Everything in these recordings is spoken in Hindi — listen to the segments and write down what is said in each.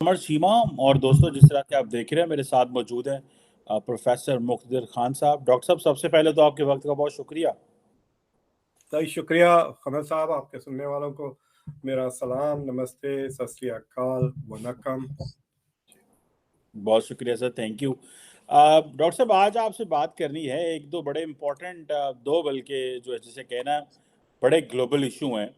अमर सीमा। और दोस्तों, जिस तरह के आप देख रहे हैं, मेरे साथ मौजूद हैं प्रोफेसर मुख्तार खान साहब। डॉक्टर साहब, सबसे पहले तो आपके वक्त का बहुत शुक्रिया। सही शुक्रिया खमर साहब। आपके सुनने वालों को मेरा सलाम, नमस्ते, सत श्री अकाल, वनकम। बहुत शुक्रिया सर, थैंक यू। डॉक्टर साहब, आज आपसे बात करनी है एक दो बड़े इम्पोर्टेंट, दो बल्कि जो है जिसे कहना बड़े ग्लोबल इशू हैं।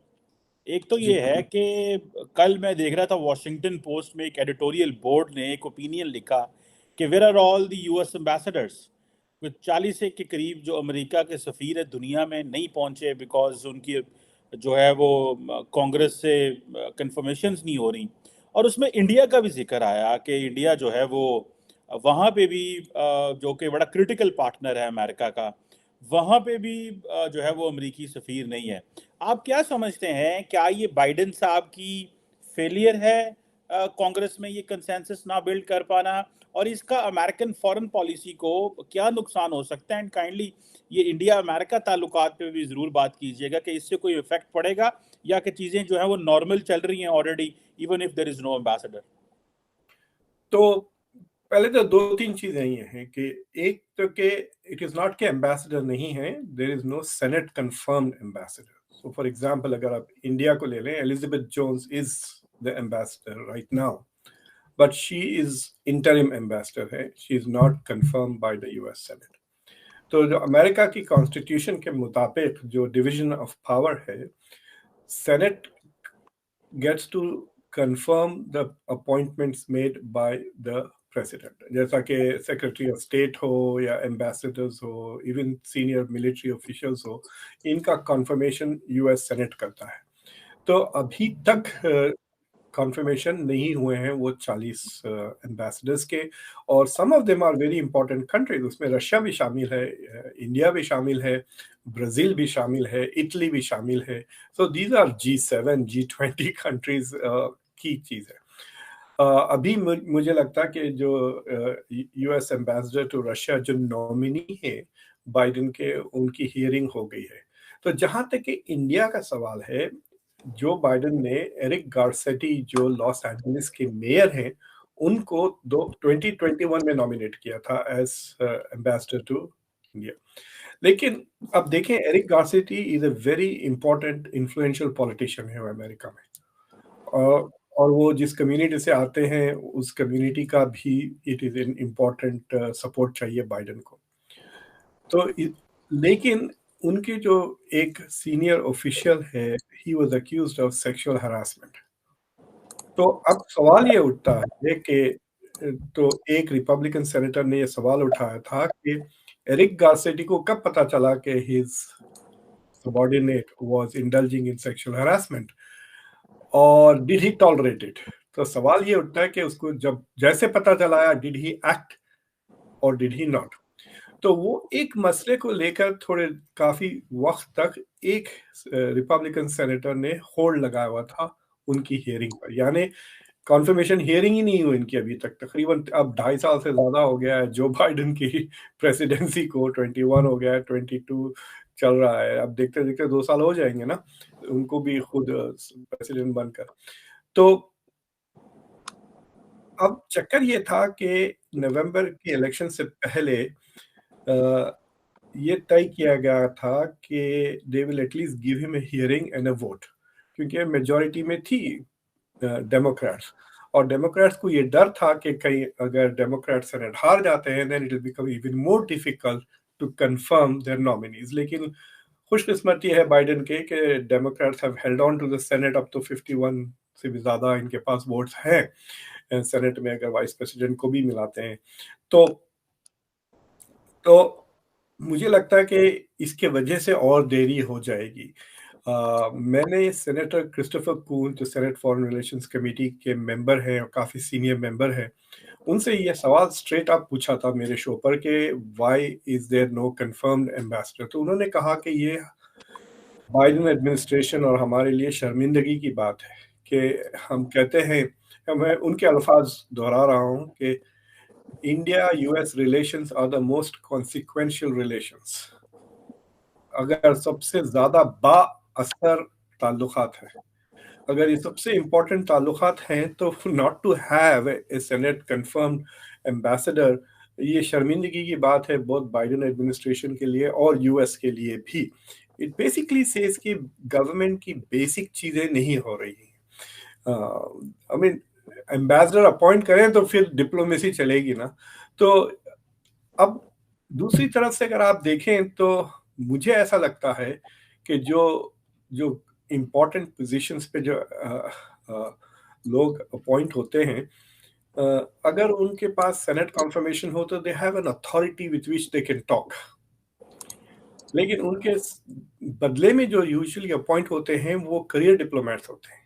एक तो जी ये है कि कल मैं देख रहा था वॉशिंगटन पोस्ट में एक एडिटोरियल बोर्ड ने एक ओपिनियन लिखा कि where are all the US ambassadors. कुछ 40 के करीब जो अमेरिका के सफ़ीर है दुनिया में नहीं पहुंचे बिकॉज उनकी जो है वो कांग्रेस से कंफर्मेशंस नहीं हो रही। और उसमें इंडिया का भी जिक्र आया कि इंडिया जो है वो वहाँ पे भी जो कि बड़ा क्रिटिकल पार्टनर है अमेरिका का, वहाँ पे भी जो है वो अमेरिकी सफ़ीर नहीं है। आप क्या समझते हैं, क्या ये बाइडेन साहब की फेलियर है कांग्रेस में ये कंसेंसस ना बिल्ड कर पाना, और इसका अमेरिकन फॉरेन पॉलिसी को क्या नुकसान हो सकता है? एंड काइंडली ये इंडिया अमेरिका ताल्लुकात पे भी ज़रूर बात कीजिएगा कि इससे कोई इफेक्ट पड़ेगा या कि चीज़ें जो है वो नॉर्मल चल रही हैं already, even if there is no ambassador. तो पहले तो दो तीन चीजें ये हैं कि एक तो कि इट इज नॉट के एम्बेसडर नहीं है, there is no senate confirmed ambassador. So for example अगर आप इंडिया को ले लें, Elizabeth Jones is the ambassador right now, but she is interim ambassador है, she is not confirmed by the US senate. तो जो अमेरिका की कॉन्स्टिट्यूशन के मुताबिक जो डिवीजन ऑफ पावर है, senate gets to confirm the appointments made by the president, जैसा कि सेक्रेटरी ऑफ स्टेट हो या एम्बेसडर्स हो, इवन सीनियर मिलिट्री ऑफिशियल्स हो, इनका कंफर्मेशन यूएस सेनेट करता है। तो अभी तक कॉन्फर्मेशन नहीं हुए हैं वो 40 एम्बेसडर्स के, और some of them are very important countries. उसमें रशिया भी शामिल है, इंडिया भी शामिल है, ब्राज़ील भी शामिल है, इटली भी शामिल है। So these are G7 G20 countries की चीज़ है। अभी मुझे लगता है कि जो यूएस एम्बेसडर टू रशिया जो नॉमिनी है बाइडेन के, उनकी हियरिंग हो गई है। तो जहां तक कि इंडिया का सवाल है, जो बाइडेन ने एरिक गारसेटी जो लॉस एंजलिस के मेयर हैं, उनको 2021 में नॉमिनेट किया था एज एम्बेसडर टू इंडिया। लेकिन अब देखें, Eric Garcetti is a very important influential politician है अमेरिका में, और वो जिस कम्युनिटी से आते हैं उस कम्युनिटी का भी it is an important support चाहिए बाइडेन को। तो लेकिन उनके जो एक सीनियर ऑफिशियल है, he was accused of sexual harassment. तो अब सवाल ये उठता है कि तो एक रिपब्लिकन सेनेटर ने ये सवाल उठाया था कि एरिक गारसेटी को कब पता चला कि his subordinate was indulging in sexual harassment, और डिड ही टॉलरेट इट। तो सवाल ये उठता है कि उसको जब जैसे पता चला, डिड ही एक्ट और डिड ही नॉट। तो वो एक मसले को लेकर थोड़े काफी वक्त तक एक रिपब्लिकन सेनेटर ने होल्ड लगाया हुआ था उनकी हियरिंग पर, यानी कॉन्फर्मेशन हियरिंग ही नहीं हुई इनकी अभी तक। तकरीबन अब 2.5 साल से ज्यादा हो गया है जो बाइडेन की प्रेसिडेंसी को, 21 हो गया है, 22 चल रहा है। अब देखते देखते 2 साल हो जाएंगे ना उनको भी खुद प्रेसिडेंट बनकर। तो अब चक्कर ये था कि नवंबर की इलेक्शन से पहले ये तय किया गया था कि they will at least give him a hearing and a vote, क्योंकि मेजॉरिटी में थी डेमोक्रेट्स, और डेमोक्रेट्स को ये डर था कि कहीं अगर डेमोक्रेट सेनेट हार जाते हैं then it will become even more difficult to confirm their nominees. लेकिन खुशकिस्मती है बाइडेन के कि Democrats have held on to the Senate. अब तो 51 से भी ज्यादा इनके पास वोट्स हैं सेनेट में, अगर वाइस प्रेसिडेंट को भी मिलाते हैं। तो मुझे लगता है कि इसके वजह से और देरी हो जाएगी। मैंने सेनेटर क्रिस्टोफर कून, जो सेनेट फॉरेन रिलेशंस कमेटी के मेंबर हैं और काफ़ी सीनियर मेंबर हैं, उनसे ये सवाल स्ट्रेट अप पूछा था मेरे शो पर कि why is there no confirmed ambassador. तो उन्होंने कहा कि ये बाइडेन एडमिनिस्ट्रेशन और हमारे लिए शर्मिंदगी की बात है कि हम कहते हैं, मैं उनके अल्फाज दोहरा रहा हूँ कि India US relations are the most consequential relations. अगर सबसे ज्यादा बाअसर ताल्लुकात है, अगर ये सबसे इम्पोर्टेंट ताल्लुकात हैं तो not to have a senate confirmed ambassador, ये शर्मिंदगी की बात है बहुत बाइडेन एडमिनिस्ट्रेशन के लिए और यूएस के लिए भी। इट बेसिकली सेज कि गवर्नमेंट की बेसिक चीजें नहीं हो रही हैं। आई मीन एम्बेसडर अपॉइंट करें तो फिर डिप्लोमेसी चलेगी ना। तो अब दूसरी तरफ से अगर आप देखें तो मुझे ऐसा लगता है कि जो जो इम्पोर्टेंट पोजीशंस पे जो लोग अपॉइंट होते हैं, अगर उनके पास सेनेट कॉन्फर्मेशन हो तो they have an authority with which they can talk. लेकिन उनके बदले में जो यूजुअली अपॉइंट होते हैं वो करियर डिप्लोमेट्स होते हैं।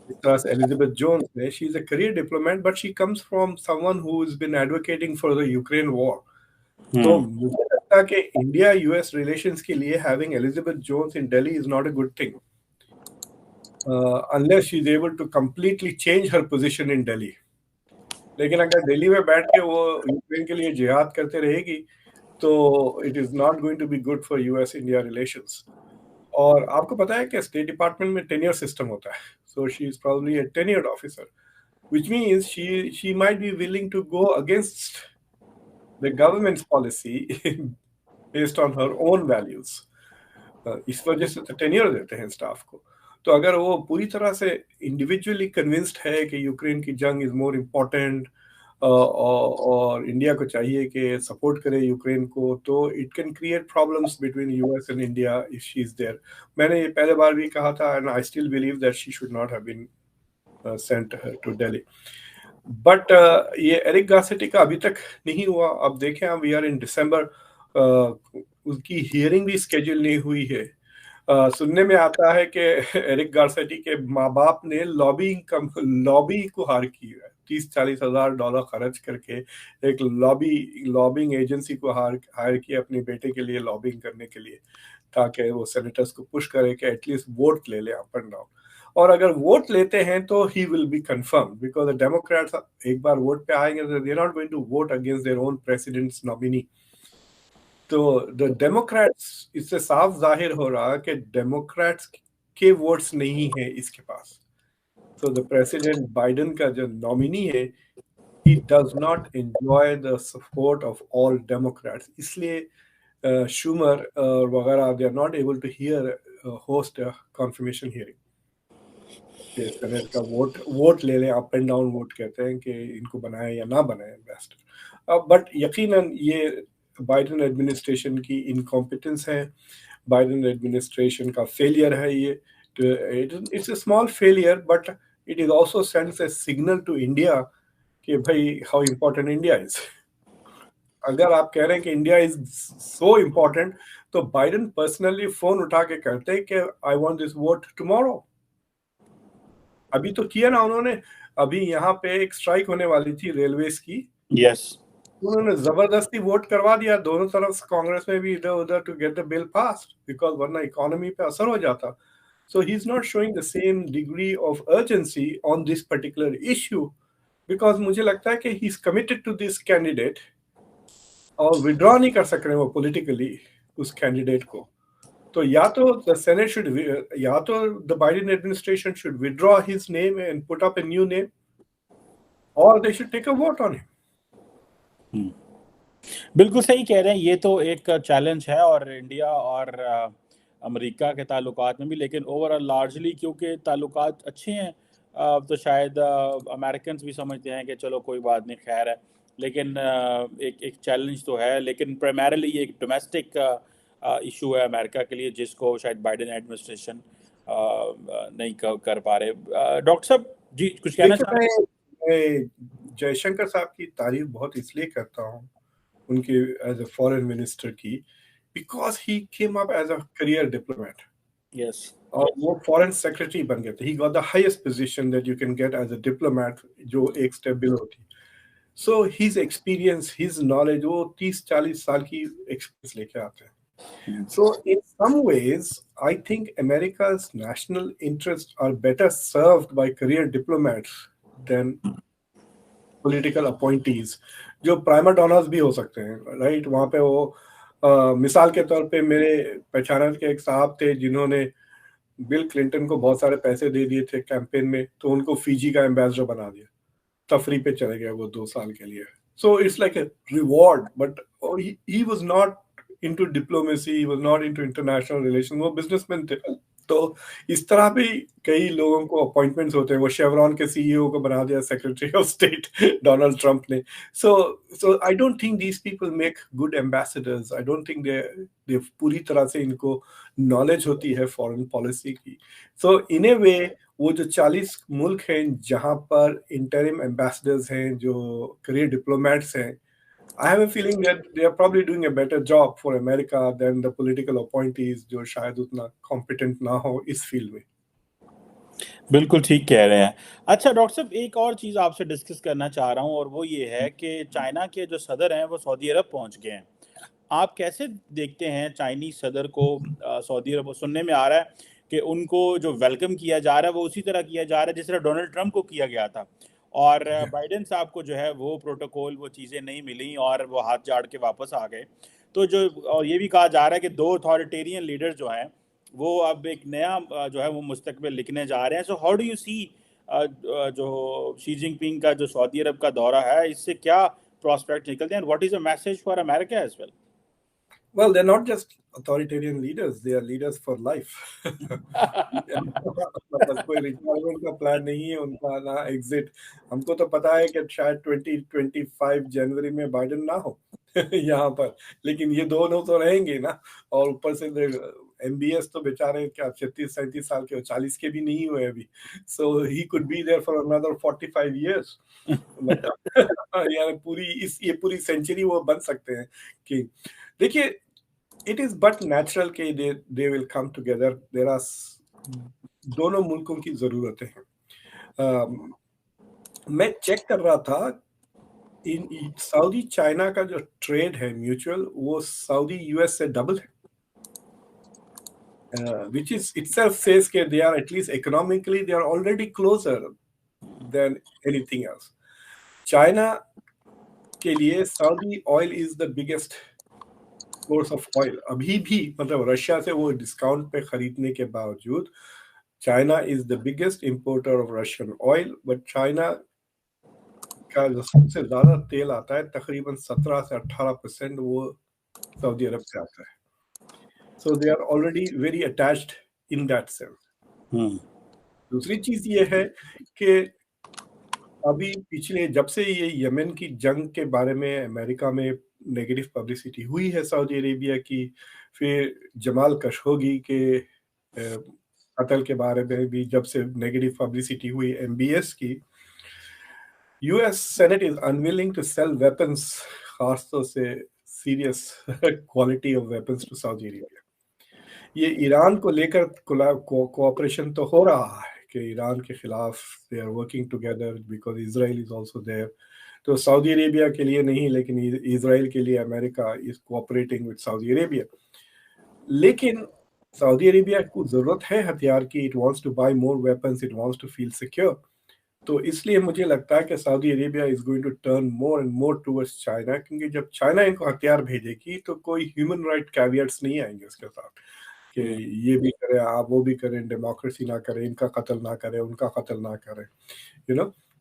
जिस तरह से एलिजाबेथ जोन्स है, she is a career diplomat but she comes from someone who has been advocating for the Ukraine war. तो मुझे लगता है कि इंडिया यूएस रिलेशंस के लिए having Elizabeth Jones in Delhi is not a good thing unless she is able to completely change her position in Delhi. लेकिन अगर दिल्ली में बैठ के वो यूक्रेन के लिए जिहाद करते रहेगी तो it is not going to be good for US India relations. और आपको पता है कि स्टेट डिपार्टमेंट में टेन्योर सिस्टम होता है, so she is probably a tenured officer, which means she might be willing to go against the government's policy based on her own values. इस वजह से तो टेन्योर देते हैं स्टाफ को। तो अगर वो पूरी तरह से इंडिविजुअली कन्विंस्ड है कि यूक्रेन की जंग इज मोर इम्पोर्टेंट और इंडिया को चाहिए कि सपोर्ट करे यूक्रेन को, तो it can create problems between US and India if she is there. मैंने ये पहले बार भी कहा था and I still believe that she should not have been sent to Delhi. But ये एरिक गार्सेटी का अभी तक नहीं हुआ। अब देखें, अब वी आर इन दिसंबर, उसकी हियरिंग भी स्केड्यूल नहीं हुई है। सुनने में आता है कि एरिक गार्सेटी के माँ बाप ने लॉबी को हायर की है, 30-40 हजार डॉलर खर्च करके एक लॉबिंग एजेंसी को हायर किया अपने बेटे के लिए लॉबिंग करने के लिए, ताकि वो सेनेटर्स को पुश करे कि एटलीस्ट वोट ले ले अप एंड डाउन। और अगर वोट लेते हैं तो he will be confirm because the democrats एक बार वोट पे आएंगे तो they are not going to vote against their own president's nominee. तो द डेमोक्रेट्स, इससे साफ जाहिर हो रहा कि डेमोक्रेट्स के वोट्स नहीं है इसके पास। तो द प्रेसिडेंट बाइडेन का जो नॉमिनी है, he does not enjoy the support of all Democrats. इसलिए शूमर वगैरह they are not able to host a confirmation hearing. Senate का वोट ले लें, अप एंड डाउन वोट कहते हैं कि इनको बनाए या ना बनाए एम्बेसडर। बट यकीनन ये बाइडेन एडमिनिस्ट्रेशन की इनकॉम्पिटेंस है, बाइडेन एडमिनिस्ट्रेशन का फेलियर है ये। It's a small failure but it is also sends a signal to India कि भाई हाउ इम्पोर्टेंट इंडिया इज। अगर आप कह रहे हैं कि इंडिया इज सो इम्पोर्टेंट तो बाइडेन पर्सनली फोन उठा के कहते हैं कि I want this vote tomorrow. अभी तो किया ना उन्होंने, अभी यहाँ पे एक स्ट्राइक होने वाली थी रेलवेज की, यस, उन्होंने जबरदस्ती वोट करवा दिया दोनों तरफ से, कांग्रेस में भी इधर उधर, to get the bill pass, because वरना इकोनॉमी पे असर हो जाता। So he is not showing the same degree of urgency on this particular issue, because मुझे लगता है कि he is committed to this candidate और विड्रॉ नहीं कर सक रहे वो पॉलिटिकली उस कैंडिडेट को। तो या तो द सेनेट शुड, या तो the Biden administration should withdraw his name and put up a new name, और they should take a vote on him. बिल्कुल सही कह रहे हैं। ये तो एक चैलेंज है और इंडिया और अमेरिका के ताल्लुकात में भी, लेकिन ओवरऑल लार्जली क्योंकि ताल्लुकात अच्छे हैं तो शायद अमेरिकन्स भी समझते हैं कि चलो कोई बात नहीं, खैर है। लेकिन एक एक चैलेंज तो है, लेकिन प्राइमरीली ये एक डोमेस्टिक इशू है अमेरिका के लिए, जिसको शायद बाइडेन एडमिनिस्ट्रेशन नहीं कर पा रहे। डॉक्टर साहब जी कुछ कहना देखिए, चाह रहे हैं? मैं जयशंकर साहब की तारीफ बहुत इसलिए करता हूँ उनके एज अ फॉरेन मिनिस्टर की, because he came up as a career diplomat yes, और वो फॉरेन सेक्रेटरी बन गए थे। He got the highest position that you can get as a diplomat, जो एक स्टेप बिलो थी। So his experience, his knowledge, वो 30-40 साल की एक्सपीरियंस लेके आते हैं। So in some ways, I think America's national interests are better served by career diplomats than political appointees, जो प्राइमा डोनर्स भी हो सकते हैं, राइट? वहाँ पे वो मिसाल के तौर पे मेरे पहचान के एक साहब थे जिन्होंने बिल क्लिंटन को बहुत सारे पैसे दे दिए थे कैंपेन में, तो उनको फिजी का एम्बेसडर बना दिया, तफरी पे चले गए वो 2 साल के लिए. So it's like a reward, but he was not into diplomacy, he was not into international relations, वो बिजनेसमैन थे. तो इस तरह भी कई लोगों को अपॉइंटमेंट्स होते हैं. वो शेवरॉन के सीईओ को बना दिया secretary of state Donald Trump ने. So I don't think these people make good ambassadors. I don't think they पूरी तरह से इनको नॉलेज होती है फॉरेन पॉलिसी की. सो इन ए वे वो जो 40 मुल्क हैं जहां पर इंटरिम एम्बेसडर्स हैं, जो करियर डिप्लोमेट्स हैं, I have a feeling that they are probably doing a better job for America than the political appointees जो शायद उतना competent ना हो इस फील्ड में. बिल्कुल ठीक कह रहे हैं. अच्छा डॉक्टर साहब, एक और चीज़ आपसे डिस्कस करना चाह रहा हूँ, और वो ये है कि चाइना के जो सदर हैं वो सऊदी अरब पहुँच गए हैं. आप कैसे देखते हैं चाइनीज सदर को सऊदी अरब? सुनने में आ रहा है कि उनको जो वेलकम किया जा रहा है वो उसी तरह किया जा रहा है जिस तरह डोनाल्ड ट्रंप को किया गया था, और बाइडेन साहब को जो है वो प्रोटोकॉल, वो चीज़ें नहीं मिली और वो हाथ झाड़ के वापस आ गए. तो जो, और ये भी कहा जा रहा है कि 2 अथॉरिटेरियन लीडर जो हैं वो अब एक नया जो है वो मुस्तकबिल लिखने जा रहे हैं. So how do you see जो शी जिनपिंग का जो सऊदी अरब का दौरा है, इससे क्या प्रॉस्पेक्ट निकलते हैं, what is a message for America as well? Well, they're not just authoritarian leaders, they are leaders for life. मतलब कोई रिटायरमेंट का प्लान नहीं है उनका, ना एग्जिट. हमको तो पता है कि शायद 2025 जनवरी में बाइडेन ना हो यहाँ पर, लेकिन ये दोनों तो रहेंगे ना. और ऊपर से MBS तो बेचारे क्या 36-37 साल के, 40 के भी नहीं हुए अभी. So he could be there for another 45 years. मतलब यार ये पूरी सेंचुरी वो बन सकते हैं. कि देखिए, it is but natural कि they will come together. There are दोनों मुल्कों की जरूरतें हैं. मैं चेक कर रहा था, इन सऊदी चाइना का जो ट्रेड है म्यूचुअल, वो सऊदी US से डबल है. Which is itself says that they are, at least economically, they are already closer than anything else. China के लिए Saudi oil is the biggest source of oil अभी भी. मतलब रशिया से वो डिस्काउंट पे खरीदने के बावजूद China is the biggest importer of Russian oil. But China का जो सबसे ज्यादा तेल आता है, तकरीबन 17 से 18% वो सऊदी अरब से आता है. So they are already very attached in that sense. दूसरी चीज ये है कि अभी पिछले, जब से ये यमन की जंग के बारे में अमेरिका में नेगेटिव पब्लिसिटी हुई है सऊदी अरेबिया की, फिर जमाल खशोगी के कत्ल के बारे में भी जब से नेगेटिव पब्लिसिटी हुई MBS की, US senate is unwilling to sell weapons, खासतौर से serious quality of weapons to Saudi Arabia. ये ईरान को लेकर कोऑपरेशन तो हो रहा है कि ईरान के खिलाफ they are working together because Israel is also there. तो सऊदी अरेबिया के लिए नहीं, लेकिन इजराइल के लिए America is cooperating with Saudi Arabia. लेकिन सऊदी अरेबिया को जरूरत है हथियार की. It wants to buy more weapons, it wants to feel secure. तो इसलिए मुझे लगता है कि Saudi Arabia is going to turn more and more towards China, क्योंकि जब चाइना इनको हथियार भेजेगी तो कोई ह्यूमन राइट कैवियट्स नहीं आएंगे उसके साथ कि ये भी करें आप, वो भी करें, डेमोक्रेसी ना करें, इनका कत्ल ना करें, उनका कत्ल ना करें.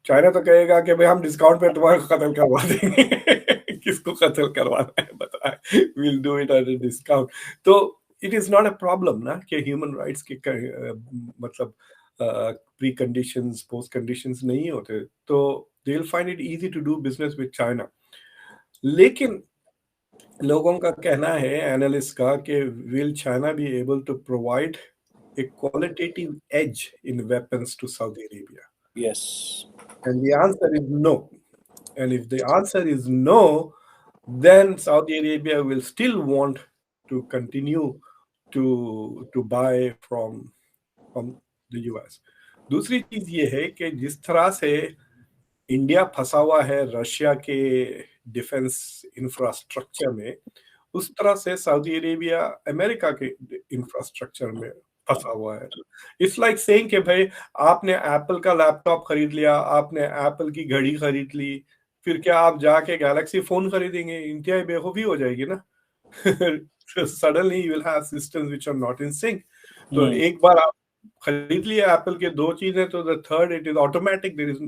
चाइना तो कहेगा कि भाई हम डिस्काउंट पे तुम्हारा कत्ल करवा देंगे किसको कत्ल करवाना है बताए, will do it at a discount. तो it is not a problem ना कि ह्यूमन राइट्स के मतलब प्री कंडीशंस, पोस्ट कंडीशंस नहीं होते, तो they will find it easy to do business with China. लेकिन लोगों का कहना है, एनालिस्ट का, कि will China be able to provide a qualitative edge in weapons to Saudi Arabia? Yes. And the answer is no. And if the answer is no, then Saudi Arabia will still want to continue to buy from the US. दूसरी चीज ये है कि जिस तरह से इंडिया फंसा हुआ है रशिया के डिफेंस इंफ्रास्ट्रक्चर में, उस तरह से सऊदी अरेबिया अमेरिका के इंफ्रास्ट्रक्चर में फंसा हुआ है. इट्स लाइक सेइंग कि भाई आपने एप्पल का लैपटॉप खरीद लिया, आपने एप्पल की घड़ी खरीद ली, फिर क्या आप जाके गैलेक्सी फोन खरीदेंगे? इंतहाई बेवकूफी हो जाएगी ना. Suddenly you will have systems which are not in sync. तो एक बार आप खरीद लिया एप्पल के दो चीजें, तो the third it is automatic, there is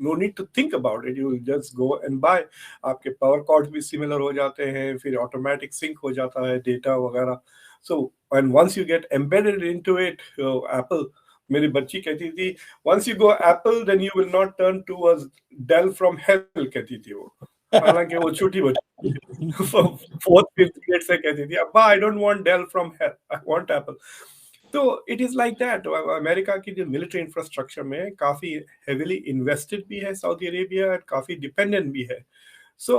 no need to think about it, you just go and buy. आपके पावर कॉर्ड्स भी सिमिलर हो जाते हैं, फिर ऑटोमेटिक सिंक हो जाता है डेटा वगैरह। So and once you get embedded into it, Apple, मेरी बच्ची कहती थी, once you go Apple then you will not turn towards Dell from hell, कहती थी वो। हालांकि वो छोटी बच्ची फोर्थ फिफ्थ ग्रेड से कहती थी, अब्बा I don't want Dell from hell, I want Apple. तो it is like that. America की जो मिलिट्री इंफ्रास्ट्रक्चर में काफी हेविली इन्वेस्टेड भी है सऊदी अरेबिया, काफी डिपेंडेंट भी है। So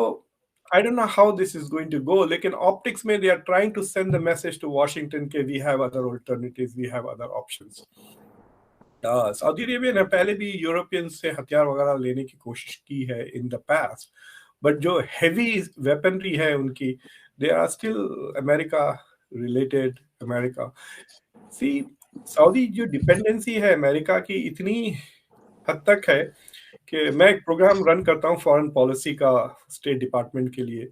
I don't know how this is going to go, लेकिन ऑप्टिक्स में they are trying to send the message to Washington के we have other alternatives, we have other options. Saudi Arabia ने पहले भी यूरोपियन से हथियार वगैरह लेने की कोशिश की है इन द पास्ट, बट जो हैवी वेपनरी है उनकी, they are still America related. America सी, सऊदी जो डिपेंडेंसी है अमेरिका की इतनी हद तक है कि मैं एक प्रोग्राम रन करता हूँ फॉरेन पॉलिसी का स्टेट डिपार्टमेंट के लिए।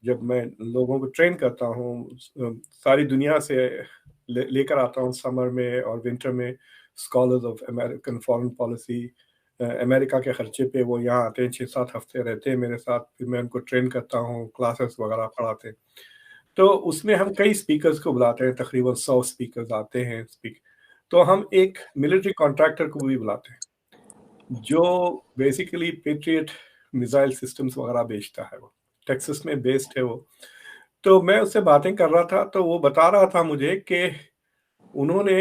जब मैं लोगों को ट्रेन करता हूँ, सारी दुनिया से लेकर आता हूँ समर में और विंटर में scholars of American foreign policy. America के खर्चे पे वो यहाँ आते हैं, 6-7 हफ्ते रहते हैं मेरे साथ, फिर मैं उनको ट्रेन करता हूँ, क्लासेस वगैरह पढ़ाते हैं। तो उसमें हम कई स्पीकर्स को बुलाते हैं, तकरीबन 100 स्पीकर्स आते हैं स्पीक। तो हम एक मिलिट्री कॉन्ट्रैक्टर को भी बुलाते हैं जो बेसिकली पेट्रियट मिसाइल सिस्टम्स वगैरह बेचता है, वो टेक्सास में बेस्ड है वो। तो मैं उससे बातें कर रहा था, तो वो बता रहा था मुझे कि उन्होंने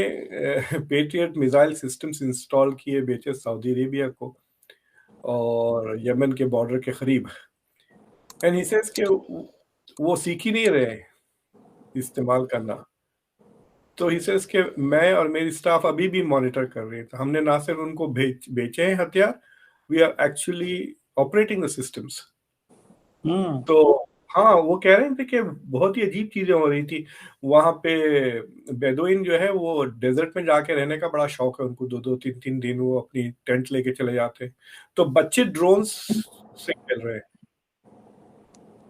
पेट्रियट मिसाइल सिस्टम्स इंस्टॉल किए, बेचे सऊदी अरेबिया को और यमन के बॉर्डर के करीब। एंड ही सेज कि वो सीख ही नहीं रहे इस्तेमाल करना। तो ही सेज कि मैं और मेरी स्टाफ अभी भी मॉनिटर कर रही है, तो हमने ना सिर्फ उनको बेचे हैं हथियार, we are actually operating the systems. Hmm. तो हाँ, वो कह रहे थे कि बहुत ही अजीब चीजें हो रही थी वहां पे। बेदुइन जो है वो डेजर्ट में जाके रहने का बड़ा शौक है उनको, 2-2 3-3 दिन वो अपनी टेंट लेके चले जाते हैं। तो बच्चे ड्रोन्स से खेल रहे हैं,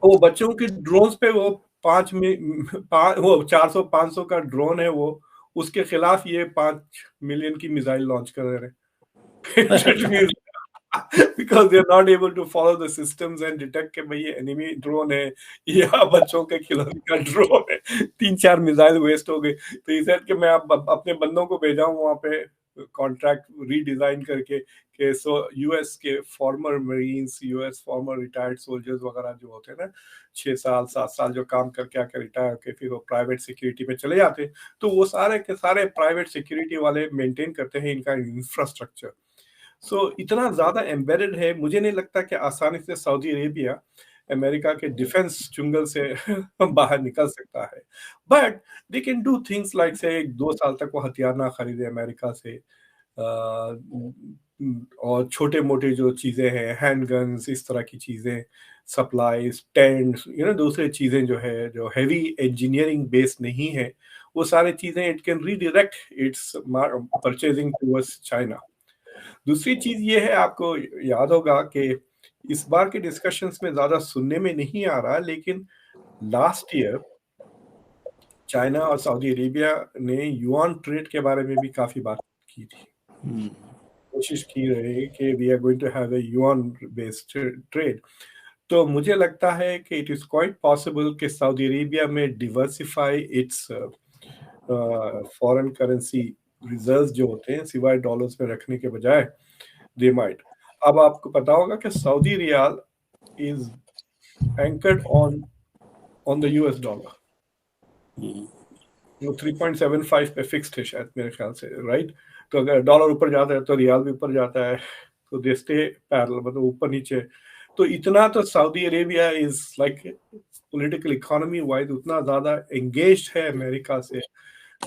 वो बच्चों के ड्रोन्स पे वो वो 400-500 का ड्रोन है वो, उसके खिलाफ ये 5 मिलियन की मिसाइल लॉन्च कर रहे हैं। because they are not able to follow the systems and detect कि भाई ये एनिमी ड्रोन है या बच्चों के खिलौने का ड्रोन है। 3-4 मिसाइल वेस्ट हो गए। तो ये सेड कि मैं अब अपने बंदों को भेजा हूँ वहाँ पे कॉन्ट्रैक्ट रीडिजाइन करके कि सो यूएस के farmer marines, US farmer retired soldiers वगैरह जो होते हैं ना, 6 साल 7 साल जो काम करके आके रिटायर होके फिर वो प्राइवेट सिक्योरिटी में चले जाते हैं, तो वो सारे के सारे प्राइवेट सिक्योरिटी वाले मेंटेन करते हैं इनका इंफ्रास्ट्रक्चर। सो इतना ज्यादा एम्बेडेड है, मुझे नहीं लगता कि आसानी से सऊदी अरेबिया अमेरिका के डिफेंस चुंगल से बाहर निकल सकता है। But they can do things like से 2 साल तक वो हथियार ना खरीदे अमेरिका से, और छोटे मोटे जो चीजें हैं, हैंड गन्स, इस तरह की चीजें, सप्लाईज, टेंट, दूसरी चीजें जो है जो हैवी इंजीनियरिंग बेस्ड नहीं है, वो सारी चीजें it can redirect it's purchasing towards China. दूसरी चीज ये है, आपको याद होगा कि इस बार के डिस्कशंस में ज्यादा सुनने में नहीं आ रहा, लेकिन लास्ट ईयर चाइना और सऊदी अरेबिया ने युआन ट्रेड के बारे में भी काफी बात की थी, कोशिश की रही कि we are going to have a yuan based trade. तो मुझे लगता है कि इट इज क्वाइट पॉसिबल कि सऊदी अरेबिया में diversify its foreign currency reserves जो होते हैं, सिवाय डॉलर्स में रखने के बजाय दे माइट। अब आपको पता होगा कि Saudi riyal is anchored on the US dollar, वो 3.75 पे फिक्स्ड है शायद मेरे ख्याल से, राइट। तो अगर डॉलर ऊपर जाता है तो रियाल भी ऊपर जाता है, तो दे स्टे पैरेलल, मतलब ऊपर नीचे। तो इतना तो Saudi Arabia is like political economy wise उतना ज्यादा एंगेज्ड है अमेरिका से,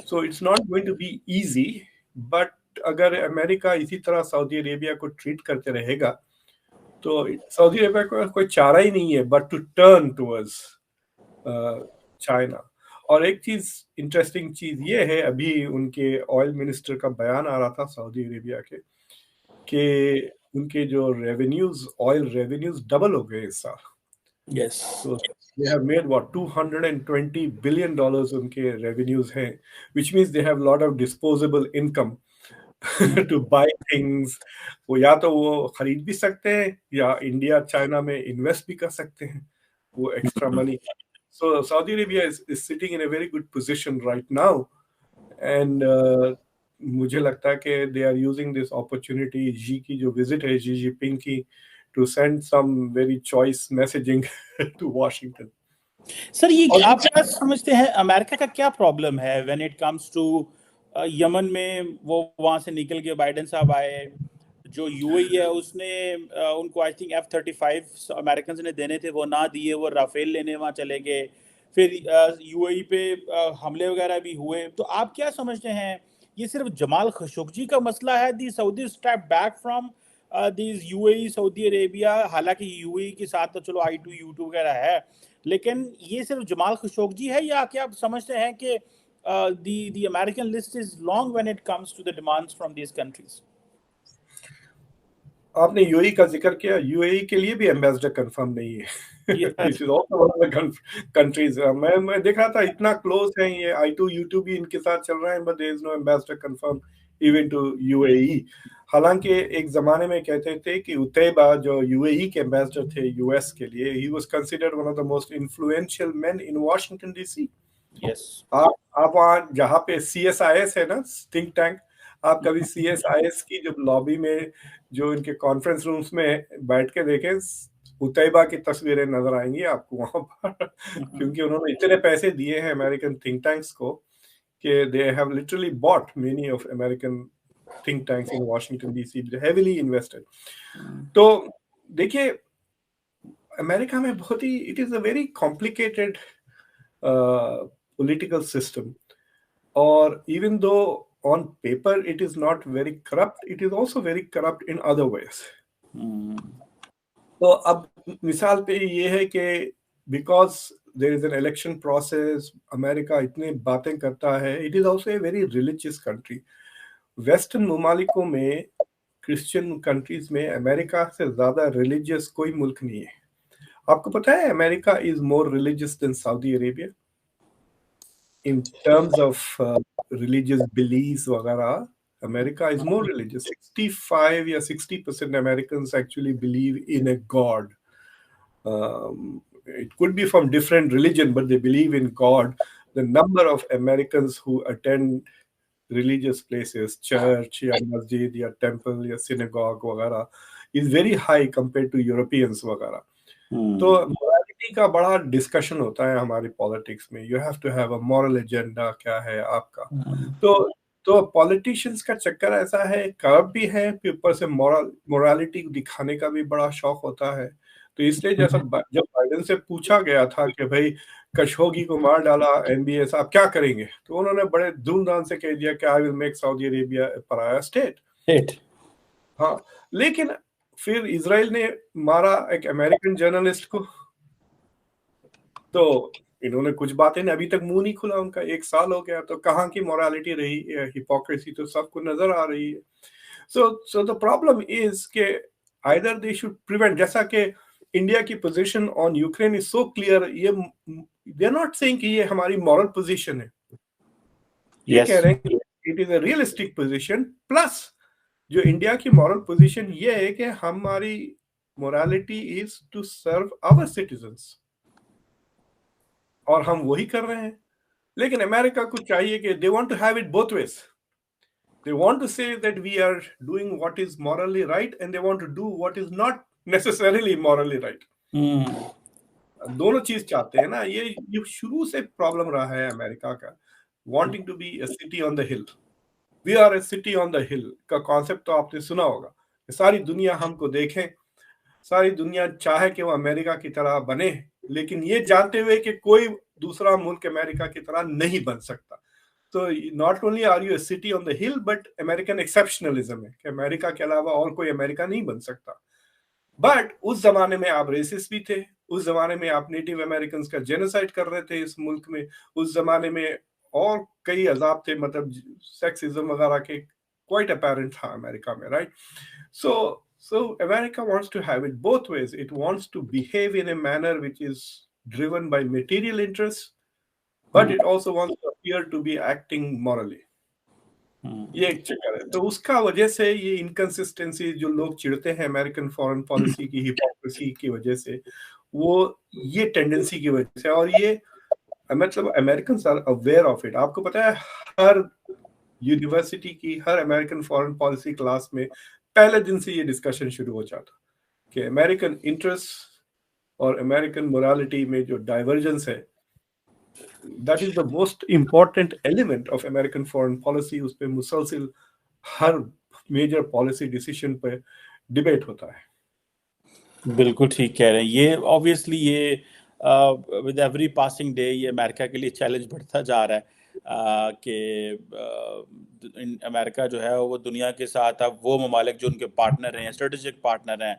so it's not going to be easy. But अगर अमेरिका इसी तरह सऊदी अरेबिया को ट्रीट करते रहेगा तो सऊदी अरेबिया को कोई चारा ही नहीं है but to turn towards China. और एक चीज, इंटरेस्टिंग चीज ये है, अभी उनके ऑयल मिनिस्टर का बयान आ रहा था सऊदी अरेबिया के कि उनके जो रेवेन्यूज, ऑयल रेवेन्यूज डबल हो गए इस साल। Yes. So they have made what $220 billion उनके revenues हैं, which means they have a lot of disposable income to buy things. वो या तो वो खरीद भी सकते हैं या इंडिया चाइना में इन्वेस्ट भी कर सकते हैं वो extra money. So Saudi Arabia is sitting in a very good position right now, and मुझे लगता है कि they are using this opportunity, जी की जो visit है जी जिनपिंग की, to send some very choice messaging to Washington. Sir, ये और आप क्या समझते हैं, अमेरिका का क्या प्रॉब्लम है when it comes to Yemen में? वो वहां से निकल के बाइडेन साहब आए, जो यूएई है उसने उनको आई थिंक F-35 अमेरिकन ने देने थे, वो ना दिए, वो राफेल लेने वहां चले गए, फिर यूएई पे हमले वगैरह भी हुए. तो आप क्या समझते हैं, ये सिर्फ जमाल खशोगी का मसला है, the Saudi step back from this UAE Saudi Arabia? हालांकि यूएई के साथ तो चलो I2U2 वगैरह है, लेकिन ये सिर्फ जमाल खशोगी है, या क्या आप समझते हैं कि the American list is long when it comes to the demands from these countries? आपने यूएई का जिक्र किया, यूएई के लिए भी एम्बेसडर कंफर्म नहीं है. This is also one of the countries. मैं देख रहा था इतना क्लोज है ये, I2U2 भी इनके साथ चल रहा है, but there is no ambassador confirm even to UAE. हालांकि एक जमाने में कहते थे कि उतैबा जो यूएई के एम्बेसडर थे यूएस के लिए, he was considered one of the most influential main in Washington DC. Yes. आप वहाँ जहाँ पे CSIS है ना, थिंक टैंक, आप कभी CSIS की जब लॉबी में जो इनके कॉन्फ्रेंस रूम्स में बैठ के देखें, उतैबा की तस्वीरें नजर आएंगी आपको वहां पर. क्योंकि उन्होंने इतने पैसे दिए हैं अमेरिकन थिंक टैंक्स को कि they have literally bought many of American think tanks in Washington DC, heavily invested. तो देखिए, अमेरिका में बहुत ही, it is a very complicated political system, or even though on paper it is not very corrupt, it is also very corrupt in other ways. तो अब मिसाल पे ये है कि because there is an election process, America इतने बातें करता है, it is also a very religious country. Western ममालिकों में, क्रिश्चियन कंट्रीज में अमेरिका से ज्यादा रिलीजियस कोई मुल्क नहीं है. आपको पता है America is more religious than Saudi Arabia in terms of religious beliefs वगैरह. America is more religious. 65 या 60% Americans actually believe in a God. It could be from different religion, but they believe in God. The number of Americans who attend religious places, church या मस्जिद या temple या synagogue वगैरह, is very high compared to Europeans वगैरह. तो मोरालिटी का बड़ा डिस्कशन होता है हमारी पॉलिटिक्स में. You have to have a moral agenda, क्या है आपका. तो पॉलिटिशियंस का चक्कर ऐसा है, करप्ट भी है, फिर ऊपर से मोरालिटी दिखाने का भी बड़ा शौक होता है. तो इसलिए जैसा जब बाइडेन से पूछा गया था कि भाई खशोगी को मार डाला MBS, आप क्या करेंगे, तो उन्होंने बड़े धूमधाम से कह दिया कि I will make Saudi Arabia a pariah state. हाँ, लेकिन फिर इजराइल ने मारा एक अमेरिकन जर्नलिस्ट को, तो इन्होंने कुछ बातें ने अभी तक मुंह नहीं खुला उनका, 1 साल हो गया. तो कहाँ की मोरालिटी रही, हिपोक्रेसी तो सबको नजर आ रही है. सो द प्रॉब्लम इज के आइदर दे शुड प्रिवेंट, जैसा कि इंडिया की position on Ukraine is so clear. ये दे आर नॉट सेइंग कि ये हमारी मॉरल पोजीशन है, ये कह रहे हैं कि it is a realistic position. Plus जो इंडिया की मॉरल पोजीशन ये है कि हमारी morality is to serve our citizens, और हम वही कर रहे हैं. लेकिन अमेरिका को चाहिए कि they want to have it both ways. They want to say that we are doing what is morally right, and they want to do what is not necessarily morally right. दोनों चीज चाहते हैं ना. ये शुरू से प्रॉब्लम रहा है अमेरिका का, wanting to be a city on the hill. We are a city on the hill का कॉन्सेप्ट तो आपने सुना होगा. सारी दुनिया हमको देखें, सारी दुनिया चाहे कि वो अमेरिका की तरह बने, लेकिन ये जानते हुए कि कोई दूसरा मुल्क अमेरिका की तरह नहीं बन सकता. तो not only are you a city on the hill, but American exceptionalism है कि अमेरिका के अलावा और कोई अमेरिका नहीं बन सकता. बट उस जमाने में आप रेसिस्ट भी थे, उस जमाने में आप नेटिव अमेरिकन का जेनोसाइड कर रहे थे इस मुल्क में, उस जमाने में और कई अजाब थे, मतलब सेक्सिज्म वगैरह के क्वाइट अपेरेंट था अमेरिका में, right. So America wants to have it both ways. It wants to behave in a manner which is driven by material interests, but it also wants to appear to be acting morally. ये एक चक्कर है, तो उसका वजह से ये इनकंसिस्टेंसी जो लोग चिढ़ते हैं अमेरिकन फॉरेन पॉलिसी की हिपोक्रेसी की वजह से, वो ये टेंडेंसी की वजह से, और ये मतलब American are aware of it. आपको पता है हर यूनिवर्सिटी की हर अमेरिकन फॉरेन पॉलिसी क्लास में पहले दिन से ये डिस्कशन शुरू हो जाता कि अमेरिकन इंटरेस्ट और अमेरिकन मोरालिटी में जो डाइवर्जेंस है, that is the most important element of American foreign policy. उस पर मुसलसिल हर मेजर पॉलिसी डिसीजन पे डिबेट होता है। बिल्कुल ठीक कह रहे हैं। ये ऑब्वियसली ये विद एवरी पासिंग डे ये अमेरिका के लिए चैलेंज बढ़ता जा रहा है कि अमेरिका जो है वो दुनिया के साथ अब वो ममालिक जो उनके पार्टनर हैं, स्ट्रेटेजिक पार्टनर हैं,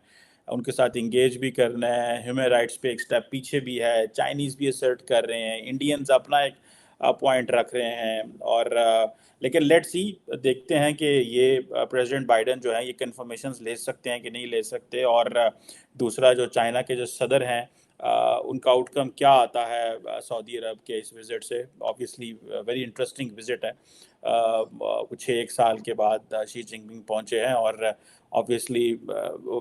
उनके साथ इंगेज भी करना है। ह्यूमन राइट्स पे एक स्टेप पीछे भी है, चाइनीज़ भी असर्ट कर रहे हैं, इंडियंस अपना एक पॉइंट रख रहे हैं। और लेकिन लेट्स सी, देखते हैं कि ये प्रेसिडेंट बाइडेन जो है ये कंफर्मेशंस ले सकते हैं कि नहीं ले सकते। और दूसरा जो चाइना के जो सदर हैं उनका आउटकम क्या आता है सऊदी अरब के इस विज़िट से। ऑब्वियसली वेरी इंटरेस्टिंग विज़िट है। कुछ 1 साल के बाद शी जिनपिंग पहुंचे हैं और ऑब्वियसली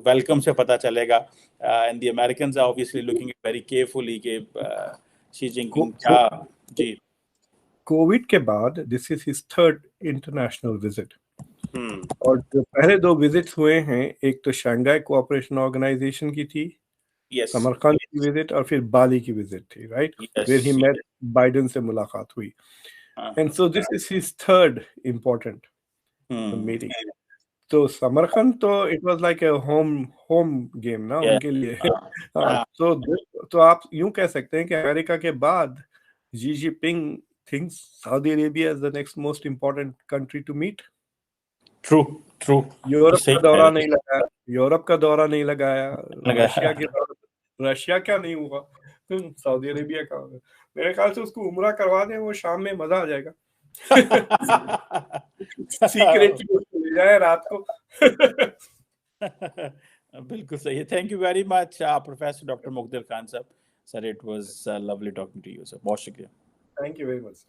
वेलकम से पता चलेगा। And the Americans are obviously looking very carefully कि शी जिनपिंग क्या। जी, कोविड के बाद this is his third international visit, hmm, और जो पहले 2 विजिट्स हुए हैं, एक तो शंघाई कोऑपरेशन ऑर्गेनाइजेशन की थी, यस, समरकंद की विजिट, और फिर बाली की विजिट थी, right, where he yes, met Biden से मुलाकात हुई। And so this is his third important meeting. तो समरकंद तो it was like a home home game ना उनके लिए। हाँ, तो आप यूं कह सकते हैं कि अमेरिका के बाद Xi Jinping thinks Saudi Arabia is the next most important country to meet. True true, Europe सही का कह दौरा रहे नहीं लगाया, यूरोप का दौरा नहीं लगाया, रशिया लगा। की रशिया क्या नहीं हुआ, सऊदी अरेबिया का होगा। मेरे ख्याल से उसको उम्रा करवा दें, वो शाम में मजा आ जाएगा। सीक्रेट ले जाए रात को। बिल्कुल सही है। Thank you very much professor doctor Muqaddar Khan sahab. Sir, it was lovely talking to you sir. बहुत शुक्रिया। Thank you very much.